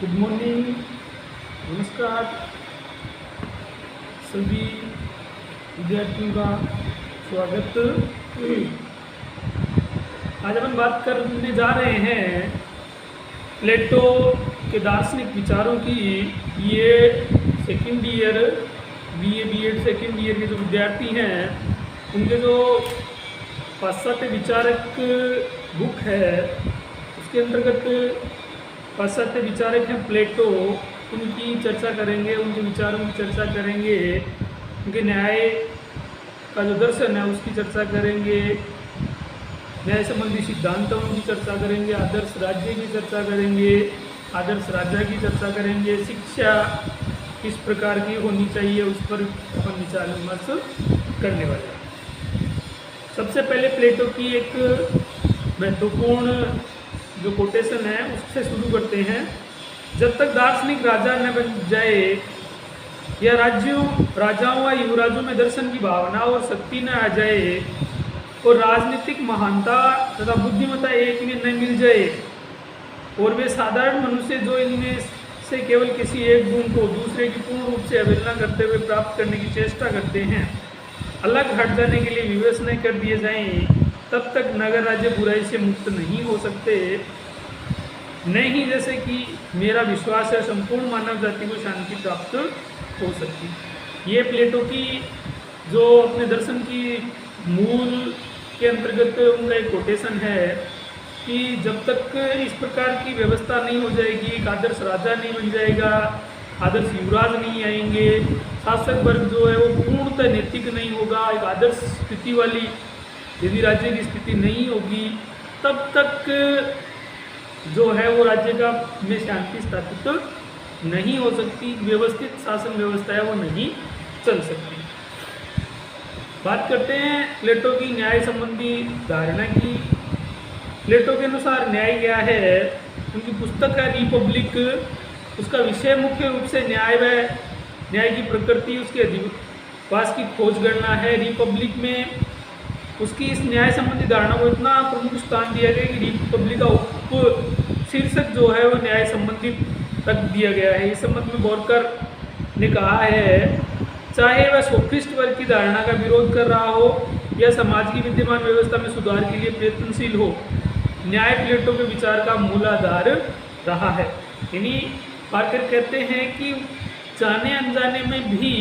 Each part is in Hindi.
गुड मॉर्निंग, नमस्कार सभी विद्यार्थियों का स्वागत। आज अपन बात करने जा रहे हैं प्लेटो के दार्शनिक विचारों की। ये second year BA BEd second year के जो विद्यार्थी हैं उनके जो पाश्चात्य विचारक बुक है उसके अंतर्गत पाश्चात्य विचारक हैं प्लेटो, उनकी चर्चा करेंगे, उनके विचारों की चर्चा करेंगे, उनके न्याय का जो दर्शन है उसकी चर्चा करेंगे, न्याय संबंधी सिद्धांतों की चर्चा करेंगे, आदर्श राज्य की चर्चा करेंगे, आदर्श राज्य की चर्चा करेंगे, शिक्षा किस प्रकार की होनी चाहिए उस पर अपन विचार विमर्श करने वाले हैं। सबसे पहले प्लेटो की एक महत्वपूर्ण जो कोटेशन है उससे शुरू करते हैं। जब तक दार्शनिक राजा न बन जाए या राजाओं व युवराजों में दर्शन की भावना और शक्ति न आ जाए और राजनीतिक महानता तथा बुद्धिमत्ता एक में न मिल जाए और वे साधारण मनुष्य जो इनमें से केवल किसी एक गुण को दूसरे की पूर्ण रूप से अवहेलना करते हुए प्राप्त करने की चेष्टा करते हैं, अलग हट जाने के लिए विवश नहीं कर दिए जाएं, तब तक नगर राज्य बुराई से मुक्त नहीं हो सकते। नहीं जैसे कि मेरा विश्वास है संपूर्ण मानव जाति को शांति प्राप्त हो सकती। ये प्लेटो की जो अपने दर्शन की मूल के अंतर्गत उनका एक कोटेशन है कि जब तक इस प्रकार की व्यवस्था नहीं हो जाएगी, एक आदर्श राजा नहीं बन जाएगा, आदर्श युवराज नहीं आएंगे, शासक वर्ग जो है वो पूर्णतः नैतिक नहीं होगा, एक आदर्श स्थिति वाली यदि राज्य की स्थिति नहीं होगी, तब तक जो है वो राज्य का में शांति स्थापित नहीं हो सकती, व्यवस्थित शासन व्यवस्था है वो नहीं चल सकती। बात करते हैं प्लेटो की न्याय संबंधी धारणा की। प्लेटो के अनुसार न्याय क्या है? उनकी पुस्तक है रिपब्लिक। उसका विषय मुख्य रूप से न्याय व न्याय की प्रकृति, उसके अधिवास की खोज करना है। रिपब्लिक में उसकी इस न्याय संबंधी धारणा को इतना प्रमुख स्थान दिया गया कि रिपब्लिक का उप शीर्षक जो है वो न्याय संबंधी तक दिया गया है। इस संबंध में बोरकर ने कहा है, चाहे वह सोफिस्ट वर्ग की धारणा का विरोध कर रहा हो या समाज की विद्यमान व्यवस्था में सुधार के लिए प्रयत्नशील हो, न्याय प्लेटो के विचार का मूल आधार रहा है। यानी पार्कर कहते हैं कि जाने अनजाने में भी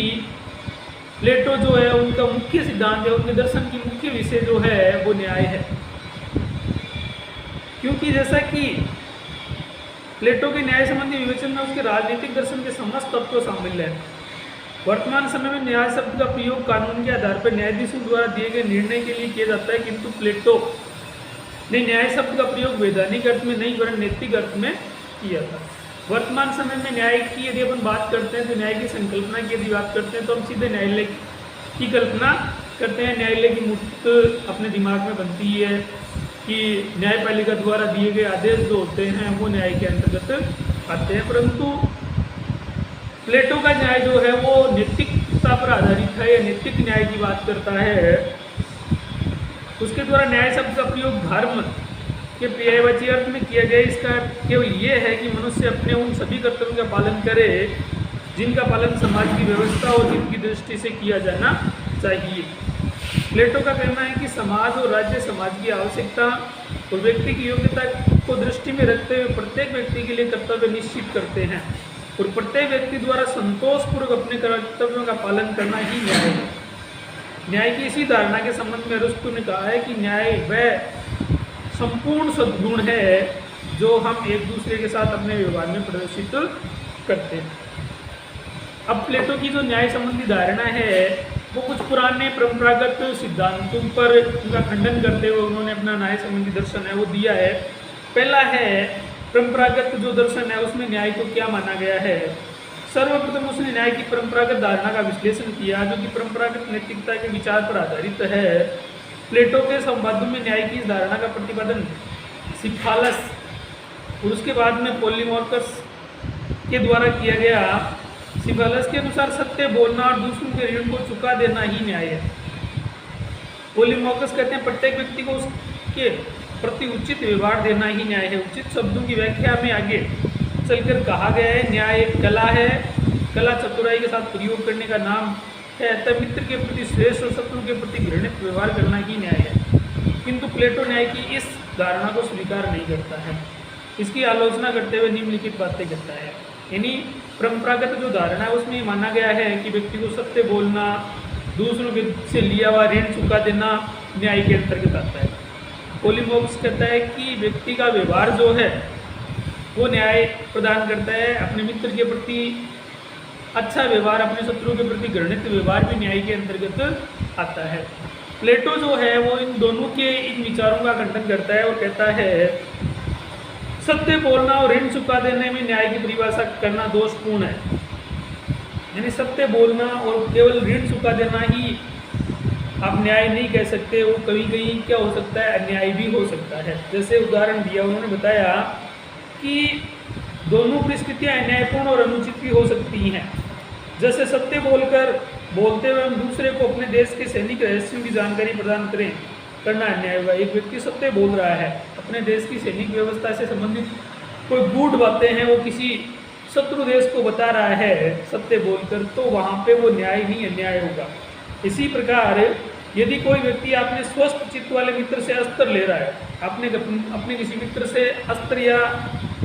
प्लेटो जो है उनका मुख्य सिद्धांत है, उनके दर्शन की मुख्य विषय जो है वो न्याय है। क्योंकि जैसा कि प्लेटो के न्याय संबंधी विवेचन में उसके राजनीतिक दर्शन के समस्त तत्व शामिल है। वर्तमान समय में न्याय शब्द का प्रयोग कानून के आधार पर न्यायाधीशों द्वारा दिए गए निर्णय के लिए किया जाता है, किंतु प्लेटो ने न्याय शब्द का प्रयोग वैधानिक अर्थ में नहीं वरन नैतिक अर्थ में किया था। वर्तमान समय में न्याय की यदि अपन बात करते हैं तो न्याय की संकल्पना की यदि बात करते हैं तो हम सीधे न्यायालय की कल्पना करते हैं। न्यायालय की मूर्त अपने दिमाग में बनती है कि न्यायपालिका द्वारा दिए गए आदेश जो होते हैं वो न्याय के अंतर्गत आते हैं, परंतु प्लेटो का न्याय जो है वो नैतिकता पर आधारित है या नैतिक न्याय की बात करता है। उसके द्वारा न्याय शब्द का प्रयोग धर्म के पर्यायवाची अर्थ में किया गया। इसका केवल ये है कि मनुष्य अपने उन सभी कर्तव्यों का पालन करे जिनका पालन समाज की व्यवस्था और हित की दृष्टि से किया जाना चाहिए। प्लेटो का कहना है कि समाज और राज्य समाज की आवश्यकता और व्यक्ति की योग्यता को दृष्टि में रखते हुए प्रत्येक व्यक्ति के लिए कर्तव्य निश्चित करते हैं और प्रत्येक व्यक्ति द्वारा संतोषपूर्वक अपने कर्तव्यों का पालन करना ही न्याय है। न्याय की इसी धारणा के संबंध में अरिस्टो ने कहा है कि न्याय वह संपूर्ण सद्गुण है जो हम एक दूसरे के साथ अपने व्यवहार में प्रदर्शित करते हैं। अब प्लेटो की जो न्याय संबंधी धारणा है वो कुछ पुराने परंपरागत सिद्धांतों पर उनका खंडन करते हुए उन्होंने अपना न्याय संबंधी दर्शन है वो दिया है। पहला है परंपरागत जो दर्शन है उसमें न्याय को क्या माना गया है। सर्वप्रथम उसने न्याय की परंपरागत धारणा का विश्लेषण किया जो कि परंपरागत नैतिकता के विचार पर आधारित है। प्लेटो के संवादों में न्याय की इस धारणा का प्रतिपादन सिफालस और उसके बाद में पॉलीमॉर्कस के द्वारा किया गया। सिफालस के अनुसार सत्य बोलना और दूसरों के ऋण को चुका देना ही न्याय है। पॉलीमॉर्कस कहते हैं प्रत्येक व्यक्ति को उसके प्रति उचित व्यवहार देना ही न्याय है। उचित शब्दों की व्याख्या में आगे चलकर कहा गया है न्याय एक कला है, कला चतुराई के साथ प्रयोग करने का नाम है, अतः मित्र के प्रति श्रेष्ठ और शत्रु के प्रति घृणित व्यवहार करना ही न्याय है। किंतु प्लेटो न्याय की इस धारणा को स्वीकार नहीं करता है, इसकी आलोचना करते हुए निम्नलिखित बातें कहता है। यानी परंपरागत जो धारणा है उसमें माना गया है कि व्यक्ति को सत्य बोलना, दूसरों के से लिया हुआ ऋण चुका देना न्याय के अंतर्गत आता है। पोलीमोक्स कहता है कि व्यक्ति का व्यवहार जो है वो न्याय प्रदान करता है। अपने मित्र के प्रति अच्छा व्यवहार, अपने शत्रु के प्रति घृणित व्यवहार भी न्याय के अंतर्गत आता है। प्लेटो जो है वो इन दोनों के इन विचारों का खंडन करता है और कहता है सत्य बोलना और ऋण चुका देने में न्याय की परिभाषा करना दोषपूर्ण है। यानी सत्य बोलना और केवल ऋण चुका देना ही आप न्याय नहीं कह सकते, वो कभी कहीं क्या हो सकता है, अन्याय भी हो सकता है। जैसे उदाहरण दिया उन्होंने बताया कि दोनों परिस्थितियाँ अन्यायपूर्ण और अनुचित भी हो सकती हैं। जैसे सत्य बोलते हुए हम दूसरे को अपने देश के सैनिक रहस्यों की जानकारी प्रदान करना अन्याय होगा। एक व्यक्ति सत्य बोल रहा है, अपने देश की सैनिक व्यवस्था से संबंधित कोई गूढ़ बातें हैं वो किसी शत्रु देश को बता रहा है सत्य बोलकर, तो वहाँ पे वो न्याय नहीं अन्याय होगा। इसी प्रकार यदि कोई व्यक्ति अपने स्वस्थ चित्त वाले मित्र से अस्त्र ले रहा है, अपने किसी मित्र से अस्त्र या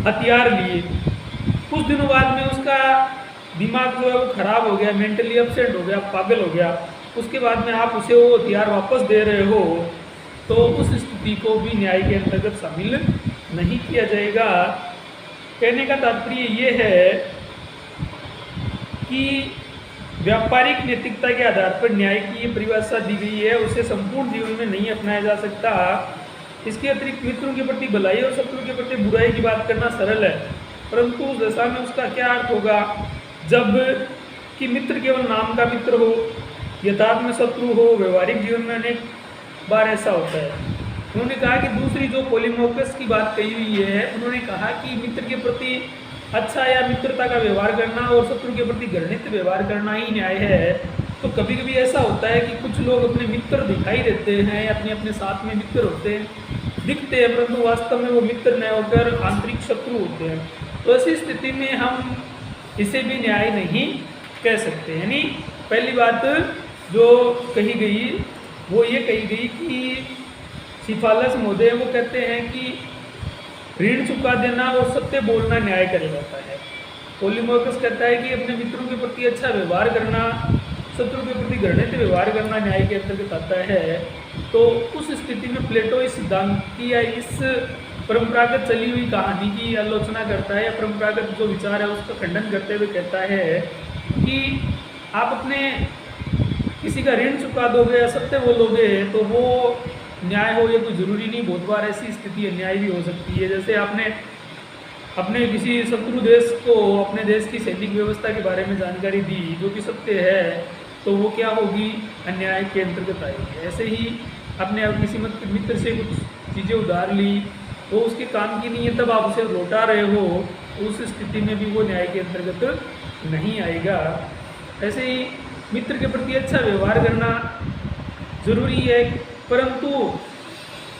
हथियार लिए, कुछ दिनों बाद में उसका दिमाग जो है वो खराब हो गया, मेंटली अपसेट हो गया, पागल हो गया, उसके बाद में आप उसे वो हथियार वापस दे रहे हो, तो उस स्थिति को भी न्याय के अंतर्गत शामिल नहीं किया जाएगा। कहने का तात्पर्य ये है कि व्यापारिक नैतिकता के आधार पर न्याय की ये परिभाषा दी गई है, उसे संपूर्ण जीवन में नहीं अपनाया जा सकता। इसके अतिरिक्त मित्रों के प्रति भलाई और शत्रु के प्रति बुराई की बात करना सरल है, परंतु उस दशा में उसका क्या अर्थ होगा जब कि मित्र केवल नाम का मित्र हो, यथार्थ में शत्रु हो। व्यवहारिक जीवन में अनेक बार ऐसा होता है। उन्होंने कहा कि दूसरी जो पोलीमोकस की बात कही हुई है, उन्होंने कहा कि मित्र के प्रति अच्छा या मित्रता का व्यवहार करना और शत्रु के प्रति घृणित व्यवहार करना ही न्याय है। तो कभी कभी ऐसा होता है कि कुछ लोग अपने मित्र दिखाई देते हैं, अपने अपने साथ में मित्र होते हैं, दिखते हैं, परंतु वास्तव में वो मित्र न होकर आंतरिक शत्रु होते हैं। तो ऐसी स्थिति में हम इसे भी न्याय नहीं कह सकते। यानी पहली बात जो कही गई वो ये कही गई कि सिफालस महोदय वो कहते हैं कि ऋण चुका देना और सत्य बोलना न्याय कहा जाता है। पोलीमोकस कहता है कि अपने मित्रों के प्रति अच्छा व्यवहार करना, शत्रु के प्रति घृणित व्यवहार करना न्याय के अंतर्गत आता है। तो उस स्थिति में प्लेटो इस सिद्धांत की या इस परंपरागत चली हुई कहानी की आलोचना करता है, या परंपरागत जो विचार है उसका खंडन करते हुए कहता है कि आप अपने किसी का ऋण चुका दोगे या सत्य बोलोगे तो वो न्याय हो, ये कोई ज़रूरी नहीं। बहुत बार ऐसी स्थिति अन्याय भी हो सकती है। जैसे आपने अपने किसी शत्रु देश को अपने देश की सैनिक व्यवस्था के बारे में जानकारी दी जो कि सत्य है, तो वो क्या होगी, अन्याय के अंतर्गत आएगी। ऐसे ही आपने किसी मित्र से कुछ चीज़ें उधार ली, वो उसके काम की नहीं है, तब आप उसे लौटा रहे हो, उस स्थिति में भी वो न्याय के अंतर्गत नहीं आएगा। ऐसे ही मित्र के प्रति अच्छा व्यवहार करना जरूरी है, परंतु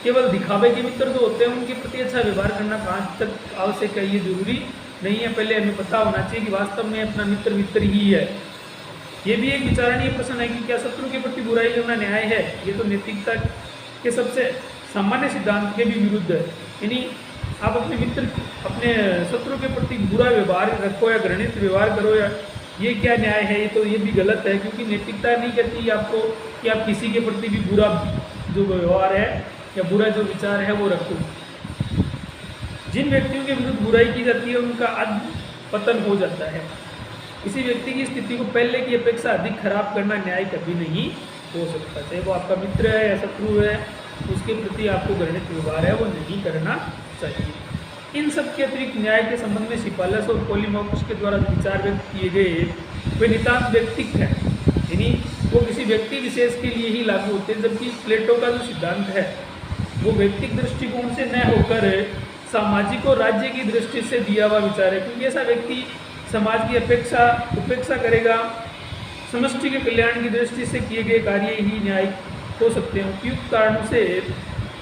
केवल दिखावे के मित्र जो होते हैं उनके प्रति अच्छा व्यवहार करना कहाँ तक आवश्यक है, ये जरूरी नहीं है। पहले हमें पता होना चाहिए कि वास्तव में अपना मित्र मित्र ही है। ये भी एक विचारणीय प्रश्न है कि क्या शत्रु के प्रति बुराई करना न्याय है। ये तो नैतिकता के सबसे सामान्य सिद्धांत के भी विरुद्ध है। यानी आप अपने शत्रु के प्रति बुरा व्यवहार रखो या घृणित व्यवहार करो, या ये क्या न्याय है, ये तो ये भी गलत है, क्योंकि नैतिकता नहीं कहती आपको कि आप किसी के प्रति भी बुरा जो व्यवहार है या बुरा जो विचार है वो रखो। जिन व्यक्तियों के विरुद्ध बुराई की जाती है उनका अध पतन हो जाता है। किसी व्यक्ति की स्थिति को पहले की अपेक्षा अधिक खराब करना न्याय कभी नहीं हो सकता। चाहे वो आपका मित्र है या शत्रु है, उसके प्रति आपको घृणित व्यवहार है वो नहीं करना चाहिए। इन सब के अतिरिक्त न्याय के संबंध में सिफालस और पोलीमोकस के द्वारा विचार व्यक्त किए गए वे नितांत व्यक्तिक हैं, यानी वो किसी व्यक्ति विशेष के लिए ही लागू होते हैं। जबकि प्लेटो का जो सिद्धांत है वो व्यक्तिक दृष्टिकोण से न होकर सामाजिक और राज्य की दृष्टि से दिया हुआ विचार है, क्योंकि ऐसा व्यक्ति समाज की उपेक्षा करेगा। समष्टि के कल्याण की दृष्टि से किए गए कार्य ही न्याय हो सकते हैं। उपयुक्त कारणों से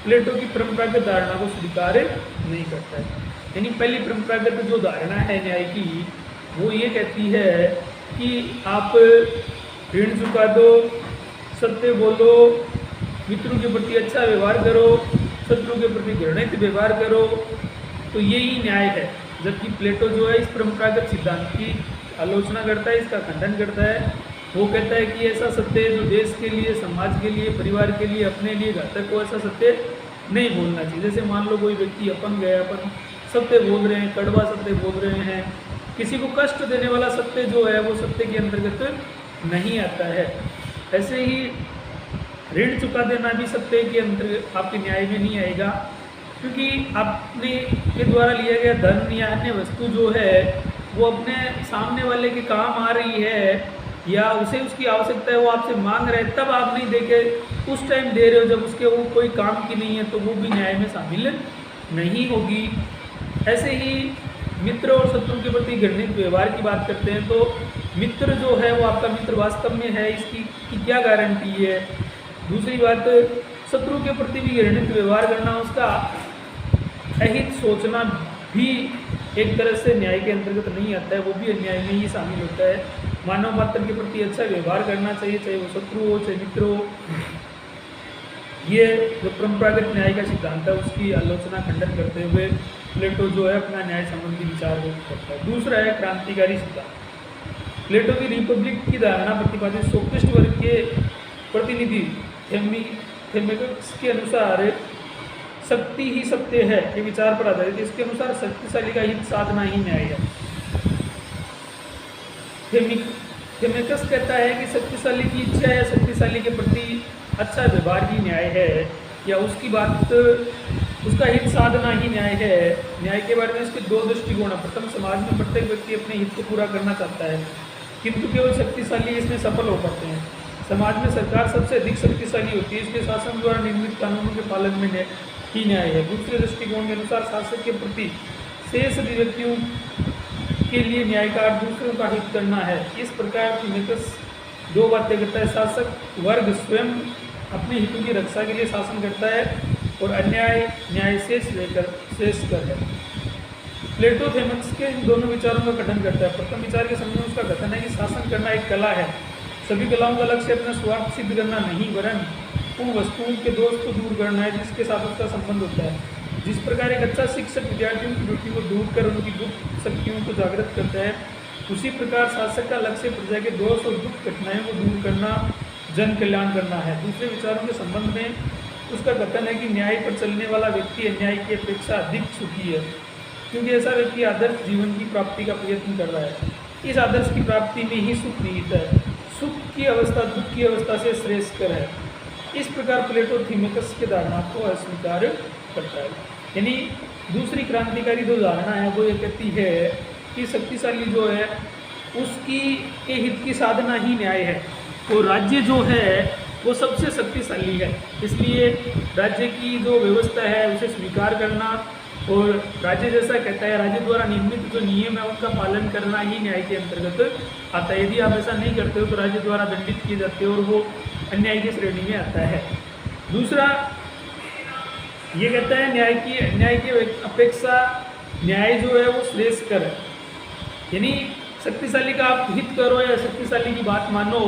प्लेटो की परंपरागत धारणा को स्वीकार नहीं करता है। यानी पहली परंपरागत जो धारणा है न्याय की वो ये कहती है कि आप ऋण चुका दो, सत्य बोलो, मित्रों के प्रति अच्छा व्यवहार करो, शत्रुओं के प्रति घृणित व्यवहार करो, तो यही न्याय है। जबकि प्लेटो जो है इस परंपरागत सिद्धांत की आलोचना करता है, इसका खंडन करता है। वो कहता है कि ऐसा सत्य जो देश के लिए, समाज के लिए, परिवार के लिए, अपने लिए घातक हो, ऐसा सत्य नहीं बोलना चाहिए। जैसे मान लो कोई व्यक्ति अपन गया, अपन सत्य बोल रहे हैं, कड़वा सत्य बोल रहे हैं, किसी को कष्ट देने वाला सत्य जो है वो सत्य के अंतर्गत नहीं आता है। ऐसे ही ऋण चुका देना भी सत्य के अंतर्गत आपके न्याय में नहीं आएगा, क्योंकि आपने के द्वारा लिया गया धन या अन्य वस्तु जो है वो अपने सामने वाले के काम आ रही है या उसे उसकी आवश्यकता है, वो आपसे मांग रहे हैं, तब आप नहीं देके उस टाइम दे रहे हो जब उसके वो कोई काम की नहीं है, तो वो भी न्याय में शामिल नहीं होगी। ऐसे ही मित्र और शत्रु के प्रति घृणित व्यवहार की बात करते हैं, तो मित्र जो है वो आपका मित्र वास्तव में है, इसकी क्या गारंटी है। दूसरी बात, शत्रु के प्रति भी घृणित व्यवहार करना, उसका अहित सोचना भी एक तरह से न्याय के अंतर्गत नहीं आता है, वो भी अन्याय में ही शामिल होता है। मानव मात्र के प्रति अच्छा व्यवहार करना चाहिए, चाहे वो शत्रु हो चाहे मित्र हो। ये जो परंपरागत न्याय का सिद्धांत है उसकी आलोचना खंडन करते हुए प्लेटो जो है अपना न्याय संबंधी विचार व्यक्त करता है। दूसरा है क्रांतिकारी सिद्धांत। प्लेटो की रिपब्लिक की धारणा प्रतिपादित सोफिस्ट वर्ग के प्रतिनिधि थेमेटिक्स के अनुसार शक्ति ही सत्य है के विचार पर आधारित। इसके अनुसार शक्तिशाली का हित साधना ही न्याय है। थेमेटिक्स कहता है कि शक्तिशाली की इच्छा या शक्तिशाली के प्रति अच्छा व्यवहार ही न्याय है, या उसकी बात उसका हित साधना ही न्याय है। न्याय के बारे में इसके दो दृष्टिकोण है। प्रथम, समाज में प्रत्येक व्यक्ति अपने हित को पूरा करना चाहता है, किंतु केवल शक्तिशाली इसमें सफल हो पाते हैं। समाज में सरकार सबसे अधिक शक्तिशाली होती है, इसके शासन द्वारा निर्मित कानूनों के पालन में ही न्याय है। दूसरे दृष्टिकोण के अनुसार शासक के प्रति शेष अधिव्यक्तियों के लिए न्याय का अर्थ दूसरों का हित करना है। इस प्रकार थेमेटिक्स दो बातें करता है। शासक वर्ग स्वयं अपने हितों की रक्षा के लिए शासन करता है और अन्याय न्याय से शेष कर है। प्लेटो थेमेटिक्स के इन दोनों विचारों का कथन करता है। प्रथम विचार के संबंध में उसका कथन है कि शासन करना एक कला है। सभी कलाओं का लक्ष्य अपना स्वार्थ सिद्ध करना नहीं, वरन उन वस्तुओं के दोष को दूर करना है जिसके साथ उसका संबंध होता है। जिस प्रकार एक अच्छा शिक्षक विद्यार्थियों की त्रुटि को दूर कर उनकी गुप्त शक्तियों को जागृत करता है, उसी प्रकार शासक का लक्ष्य प्रजा के दोष और दुख घटनाओं को दूर करना, जन कल्याण करना है। दूसरे विचारों के संबंध में उसका कथन है कि न्याय पर चलने वाला व्यक्ति अन्याय की अपेक्षा अधिक सुखी है, क्योंकि ऐसा व्यक्ति आदर्श जीवन की प्राप्ति का प्रयत्न कर रहा है। इस आदर्श की प्राप्ति में ही सुख निहित है। सुख की अवस्था दुख की अवस्था से श्रेष्ठकर है। इस प्रकार प्लेटो थेमेटिक्स के धारणा को अस्वीकार करता है। यानी दूसरी क्रांतिकारी जो धारणा है वो ये कहती है कि शक्तिशाली जो है उसकी के हित की साधना ही न्याय है। तो राज्य जो है वो सबसे शक्तिशाली है, इसलिए राज्य की जो व्यवस्था है उसे स्वीकार करना और राज्य जैसा कहता है, राज्य द्वारा निर्मित जो नियम है उनका पालन करना ही न्याय के अंतर्गत आता है। यदि आप ऐसा नहीं करते हो तो राज्य द्वारा दंडित किए जाते हो और वो अन्याय की श्रेणी में आता है। दूसरा ये कहता है न्याय की अपेक्षा न्याय जो है वो श्रेष्ठकर है। यानी शक्तिशाली का आप हित करो या शक्तिशाली की बात मानो,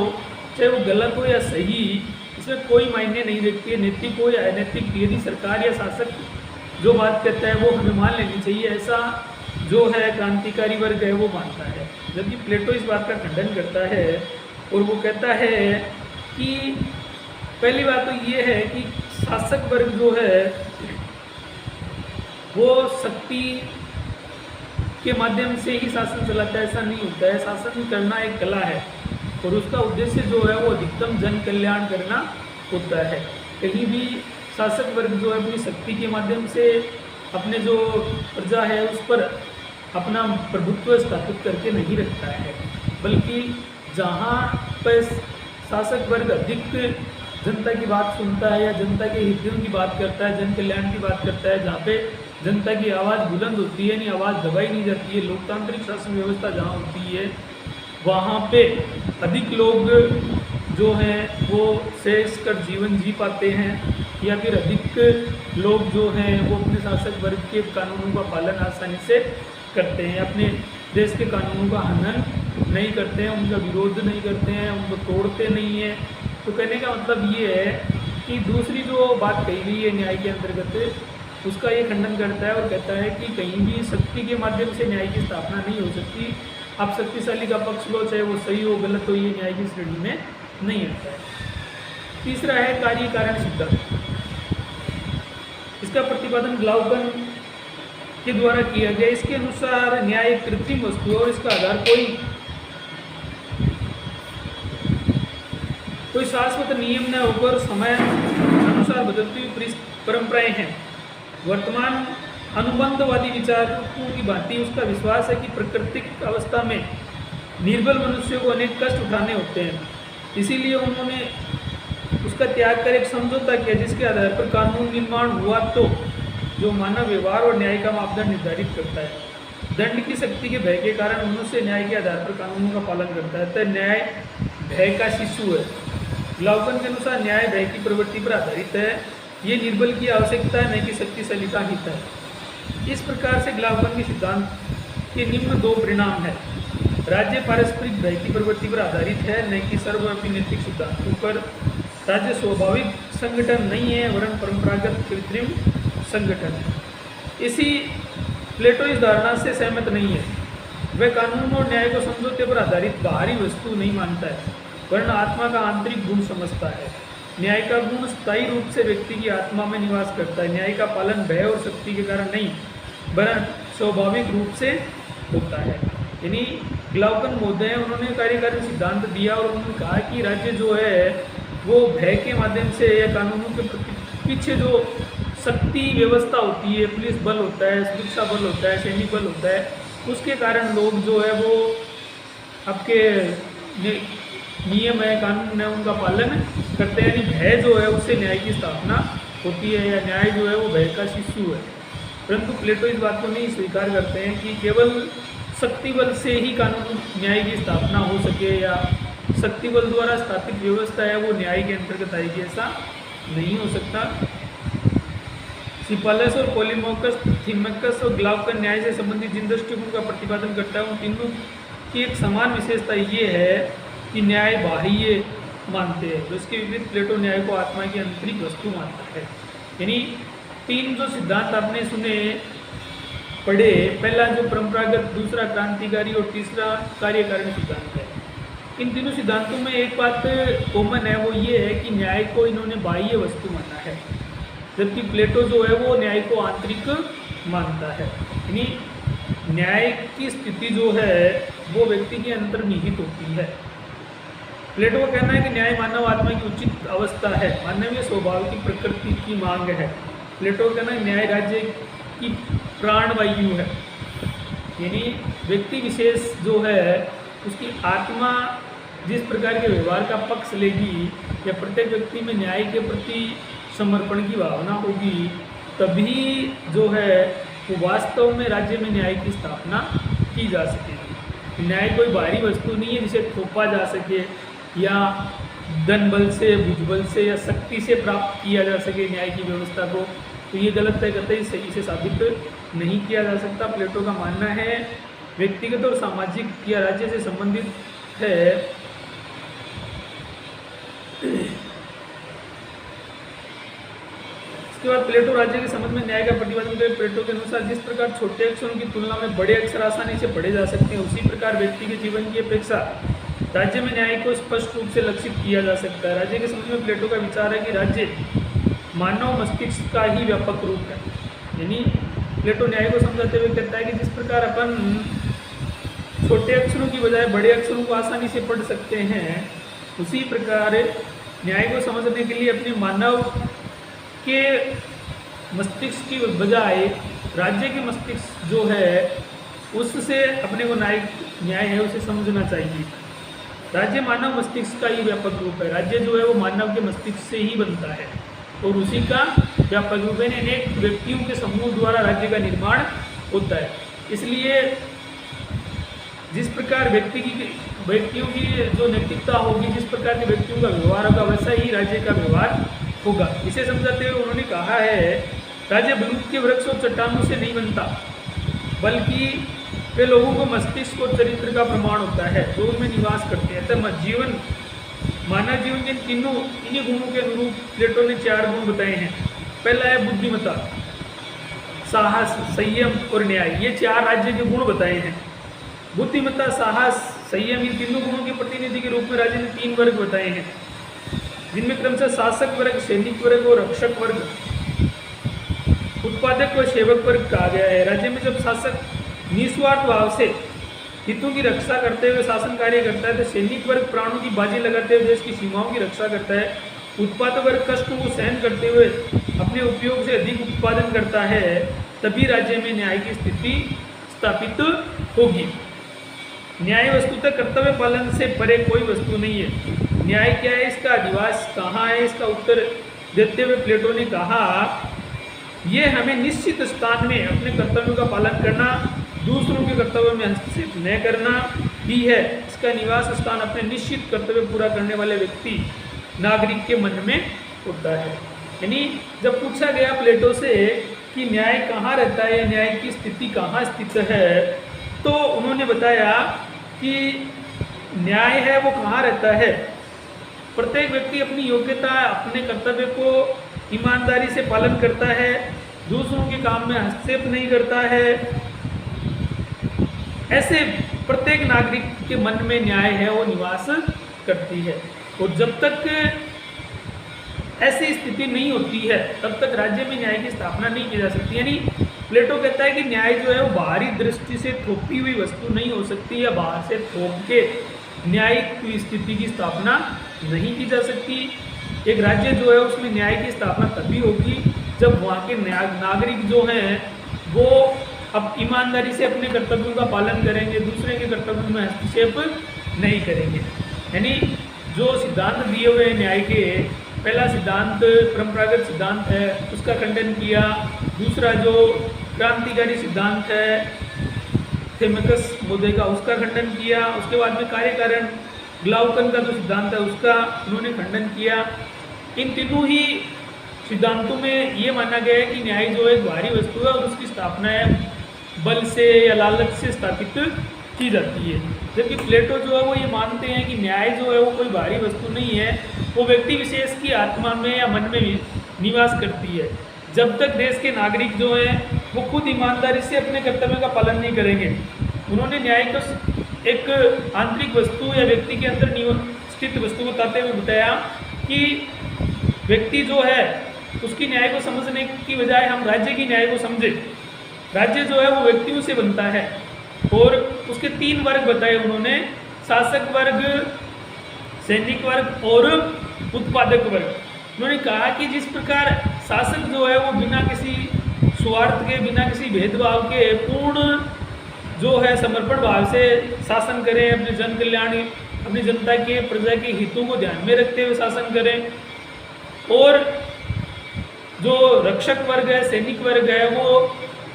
चाहे वो गलत हो या सही, इसमें कोई मायने नहीं रखती है, नैतिक हो या अनैतिक। यदि सरकार या शासक जो बात कहता है वो हमें मान लेनी चाहिए, ऐसा जो है क्रांतिकारी वर्ग है वो मानता है। जबकि प्लेटो इस बात का खंडन करता है और वो कहता है कि पहली बात तो ये है कि शासक वर्ग जो है वो शक्ति के माध्यम से ही शासन चलाता है, ऐसा नहीं होता है। शासन करना एक कला है और उसका उद्देश्य जो है वो अधिकतम जन कल्याण करना होता है। कहीं भी शासक वर्ग जो है अपनी शक्ति के माध्यम से अपने जो प्रजा है उस पर अपना प्रभुत्व स्थापित करके नहीं रखता है, बल्कि जहाँ पर शासक वर्ग अधिक जनता की बात सुनता है या जनता के हितों की बात करता है, जन कल्याण की बात करता है, जहाँ पे जनता की आवाज़ बुलंद होती है, नहीं आवाज़ दबाई नहीं जाती है, लोकतांत्रिक शासन व्यवस्था जहाँ होती है वहाँ पे अधिक लोग जो हैं वो शेष कर जीवन जी पाते हैं या फिर अधिक लोग जो हैं वो अपने शासक वर्ग के कानूनों का पालन आसानी से करते हैं, अपने देश के कानूनों का हनन नहीं करते हैं, उनका विरोध नहीं करते हैं, उनको तोड़ते नहीं हैं। तो कहने का मतलब ये है कि दूसरी जो बात कही गई है न्याय के अंतर्गत उसका ये खंडन करता है और कहता है कि कहीं भी शक्ति के माध्यम से न्याय की स्थापना नहीं हो सकती। अब शक्तिशाली का पक्ष लो, चाहे वो सही हो गलत हो, ये न्याय की श्रेणी में नहीं आता है। तीसरा है कार्य कारण सिद्धांत। इसका प्रतिपादन ग्लाउकन के द्वारा किया गया। इसके अनुसार न्याय एक कृत्रिम वस्तु है और इसका आधार कोई शाश्वत नियम न होकर समय अनुसार बदलती हुई परंपराएं हैं। वर्तमान अनुबंधवादी विचारकों की भांति उसका विश्वास है कि प्राकृतिक अवस्था में निर्बल मनुष्यों को अनेक कष्ट उठाने होते हैं, इसीलिए उन्होंने उसका त्याग कर एक समझौता किया जिसके आधार पर कानून निर्माण हुआ, तो जो मानव व्यवहार और न्याय का मापदंड निर्धारित करता है। दंड की शक्ति के भय के कारण मनुष्य न्याय के आधार पर कानूनों का पालन करता है, तो न्याय भय का शिशु है। ग्लाउकन के अनुसार न्याय भय की प्रवृत्ति पर आधारित है, ये निर्बल की आवश्यकता है, न कि शक्तिशाली का हित है। इस प्रकार से ग्लाउकन के सिद्धांत के निम्न दो परिणाम है। राज्य पारस्परिक भय की प्रवृत्ति पर आधारित है, न कि सर्वव्यापी नैतिक सिद्धांतों पर। राज्य स्वाभाविक संगठन नहीं है वरन परंपरागत कृत्रिम संगठन है। इसी प्लेटो इस धारणा से सहमत नहीं है। वह कानून और न्याय को समझौते पर आधारित बाहरी वस्तु नहीं मानता है वरन आत्मा का आंतरिक गुण समझता है। न्याय का गुण स्थायी रूप से व्यक्ति की आत्मा में निवास करता है। न्याय का पालन भय और शक्ति के कारण नहीं वरन स्वाभाविक रूप से होता है। यानी ग्लाउकन महोदय उन्होंने कार्यकारी सिद्धांत दिया और उन्होंने कहा कि राज्य जो है वो भय के माध्यम से या कानूनों के पीछे जो शक्ति व्यवस्था होती है, पुलिस बल होता है, सुरक्षा बल होता है, सैनिक बल होता है, उसके कारण लोग जो है वो आपके नियम है, कानून है, उनका पालन करते हैं। यानी भय जो है उससे न्याय की स्थापना होती है या न्याय जो है वो भय का शिशु है। परंतु प्लेटो इस बात को नहीं स्वीकार करते हैं कि केवल शक्ति बल से ही कानून न्याय की स्थापना हो सके या शक्ति बल द्वारा स्थापित व्यवस्था है वो न्याय के अंतर्गत आएगी, ऐसा नहीं हो सकता। सिपालस और पोलीमोकस, थीमकस और ग्लाउकन न्याय से संबंधित जिन दृष्टिकोण का प्रतिपादन करता है उन तीनों की एक समान विशेषता ये है कि न्याय बाह्य मानते हैं, तो इसके विपरीत प्लेटो न्याय को आत्मा की आंतरिक वस्तु मानता है। यानी तीन जो सिद्धांत आपने सुने पढ़े, पहला जो परंपरागत, दूसरा क्रांतिकारी और तीसरा कार्यकारण सिद्धांत है। इन तीनों सिद्धांतों में एक बात कॉमन है, वो ये है कि न्याय को इन्होंने बाह्य वस्तु माना है, जबकि प्लेटो जो है वो न्याय को आंतरिक मानता है। यानी न्याय की स्थिति जो है वो व्यक्ति के अंतर्निहित होती है। प्लेटो का कहना है कि न्याय मानव आत्मा की उचित अवस्था है, मानवीय स्वभाव की प्रकृति की मांग है। प्लेटो का कहना है न्याय राज्य की प्राणवायु है, यानी व्यक्ति विशेष जो है उसकी आत्मा जिस प्रकार के व्यवहार का पक्ष लेगी या प्रत्येक व्यक्ति में न्याय के प्रति समर्पण की भावना होगी, तभी जो है वो वास्तव में राज्य में न्याय की स्थापना की जा सकेगी। न्याय कोई बाहरी वस्तु नहीं है जिसे थोपा जा सके या धन बल से, भुजबल से या शक्ति से प्राप्त किया जा सके न्याय की व्यवस्था को, तो ये गलत तय करते ही सही से साबित नहीं किया जा सकता। प्लेटो का मानना है व्यक्तिगत और सामाजिक या राज्य से संबंधित है। इसके बाद प्लेटो राज्य के संबंध में न्याय का प्रतिपादन करते। प्लेटो के अनुसार जिस प्रकार छोटे अक्षरों की तुलना में बड़े अक्षर आसानी से पढ़े जा सकते हैं, उसी प्रकार व्यक्ति के जीवन की अपेक्षा राज्य में न्याय को स्पष्ट रूप से लक्षित किया जा सकता है। राज्य के संबंध में प्लेटो का विचार है कि राज्य मानव मस्तिष्क का ही व्यापक रूप है। यानी प्लेटो न्याय को समझाते हुए कहता है कि जिस प्रकार अपन छोटे अक्षरों की बजाय बड़े अक्षरों को आसानी से पढ़ सकते हैं, उसी प्रकार न्याय को समझने के लिए अपने मानव के मस्तिष्क की बजाय राज्य के मस्तिष्क जो है उससे अपने को न्याय है उसे समझना चाहिए। राज्य मानव मस्तिष्क का ही व्यापक रूप है। राज्य जो है वो मानव के मस्तिष्क से ही बनता है और उसी का व्यापक रूप है। अनेक व्यक्तियों के समूह द्वारा राज्य का निर्माण होता है। इसलिए जिस प्रकार व्यक्तियों की जो नैतिकता होगी, जिस प्रकार के व्यक्तियों का व्यवहार होगा, वैसा ही राज्य का व्यवहार होगा। इसे समझाते हुए उन्होंने कहा है, राज्य बलूत के वृक्ष और चट्टानों से नहीं बनता, बल्कि वे लोगों को मस्तिष्क और चरित्र का प्रमाण होता है जो उनमें निवास करते हैं। अतः जीवन, मानव जीवन के तीनों इन्हीं गुणों के अनुरूप प्लेटो ने 4 गुण बताए हैं। पहला है बुद्धिमत्ता, साहस, संयम और न्याय। ये 4 राज्य के गुण बताए हैं। बुद्धिमत्ता, साहस, संयम, इन तीनों गुणों के प्रतिनिधि के रूप में राज्य ने 3 वर्ग बताए हैं, जिनमें क्रमशः शासक वर्ग, सैनिक वर्ग और रक्षक वर्ग, उत्पादक व सेवक वर्ग कहा गया है। राज्य में जब शासक निस्वार्थ भाव से हितों की रक्षा करते हुए शासन कार्य करता है, तो सैनिक वर्ग प्राणों की बाजी लगाते हुए देश की सीमाओं की रक्षा करता है। उत्पादक वर्ग कष्टों को सहन करते हुए अपने उपयोग से अधिक उत्पादन करता है। तभी राज्य में न्याय की स्थिति स्थापित होगी। न्याय वस्तुतः कर्तव्य पालन से परे कोई वस्तु नहीं है। न्याय क्या है, इसका अधिवास कहाँ है, इसका उत्तर देते हुए प्लेटो ने कहा, ये हमें निश्चित स्थान में अपने कर्तव्यों का पालन करना, दूसरों के कर्तव्यों में हस्तक्षेप न करना ही है। इसका निवास स्थान अपने निश्चित कर्तव्य पूरा करने वाले व्यक्ति, नागरिक के मन में होता है। यानी जब पूछा गया प्लेटो से कि न्याय कहाँ रहता है, न्याय की स्थिति कहाँ स्थित है, तो उन्होंने बताया कि न्याय है वो कहाँ रहता है। प्रत्येक व्यक्ति अपनी योग्यता, अपने कर्तव्य को ईमानदारी से पालन करता है, दूसरों के काम में हस्तक्षेप नहीं करता है। ऐसे प्रत्येक नागरिक के मन में न्याय है वो निवास करती है। और जब तक ऐसी स्थिति नहीं होती है, तब तक राज्य में न्याय की स्थापना नहीं की जा सकती। यानी प्लेटो कहता है कि न्याय जो है वो बाहरी दृष्टि से थोपी हुई वस्तु नहीं हो सकती, या बाहर से थोप के न्यायिक स्थिति की स्थापना नहीं की जा सकती। एक राज्य जो है उसमें न्याय की स्थापना तभी होगी जब वहाँ के नागरिक जो हैं वो अब ईमानदारी से अपने कर्तव्यों का पालन करेंगे, दूसरे के कर्तव्यों में हस्तक्षेप नहीं करेंगे। यानी जो सिद्धांत दिए हुए हैं न्याय के, पहला सिद्धांत परंपरागत सिद्धांत है, उसका खंडन किया। दूसरा जो क्रांतिकारी सिद्धांत है थेमेकस बोधे का, उसका खंडन किया। उसके बाद में कार्यकारण ग्लाउकन का जो सिद्धांत है उसका उन्होंने खंडन किया। इन तीनों ही सिद्धांतों में ये माना गया है कि न्याय जो एक बाहरी वस्तु है और उसकी स्थापना है बल से या लालच से स्थापित की जाती है। जबकि प्लेटो जो है वो ये मानते हैं कि न्याय जो है वो कोई बाहरी वस्तु नहीं है, वो व्यक्ति विशेष की आत्मा में या मन में निवास करती है। जब तक देश के नागरिक जो हैं वो खुद ईमानदारी से अपने कर्तव्य का पालन नहीं करेंगे। उन्होंने न्याय को एक आंतरिक वस्तु या व्यक्ति के अंदर स्थित वस्तु बताते हुए बताया कि व्यक्ति जो है उसकी न्याय को समझने की बजाय हम राज्य की न्याय को समझे। राज्य जो है वो व्यक्तियों से बनता है और उसके 3 वर्ग बताए उन्होंने, शासक वर्ग, सैनिक वर्ग और उत्पादक वर्ग। उन्होंने कहा कि जिस प्रकार शासक जो है वो बिना किसी स्वार्थ के, बिना किसी भेदभाव के पूर्ण जो है समर्पण भाव से शासन करें, अपने जन कल्याण, अपनी जनता के, प्रजा के हितों को ध्यान में रखते हुए शासन करें। और जो रक्षक वर्ग है, सैनिक वर्ग है, वो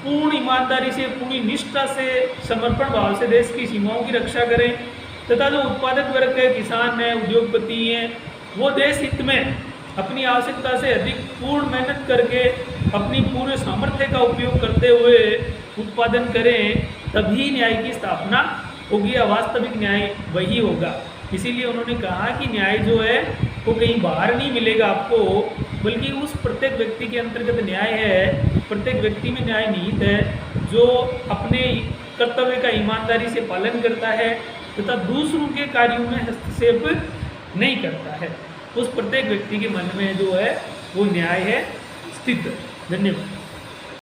पूर्ण ईमानदारी से, पूरी निष्ठा से, समर्पण भाव से देश की सीमाओं की रक्षा करें। तथा जो उत्पादक वर्ग है, किसान है, उद्योगपति हैं, वो देश हित में अपनी आवश्यकता से अधिक पूर्ण मेहनत करके अपनी पूरे सामर्थ्य का उपयोग करते हुए उत्पादन करें, तभी न्याय की स्थापना होगी या वास्तविक न्याय वही होगा। इसीलिए उन्होंने कहा कि न्याय जो है वो कहीं बाहर नहीं मिलेगा आपको, बल्कि उस प्रत्येक व्यक्ति के अंतर्गत न्याय है। प्रत्येक व्यक्ति में न्याय निहित है जो अपने कर्तव्य का ईमानदारी से पालन करता है तथा दूसरों के कार्यों में हस्तक्षेप नहीं करता है। उस प्रत्येक व्यक्ति के मन में जो है वो न्याय है स्थित। धन्यवाद।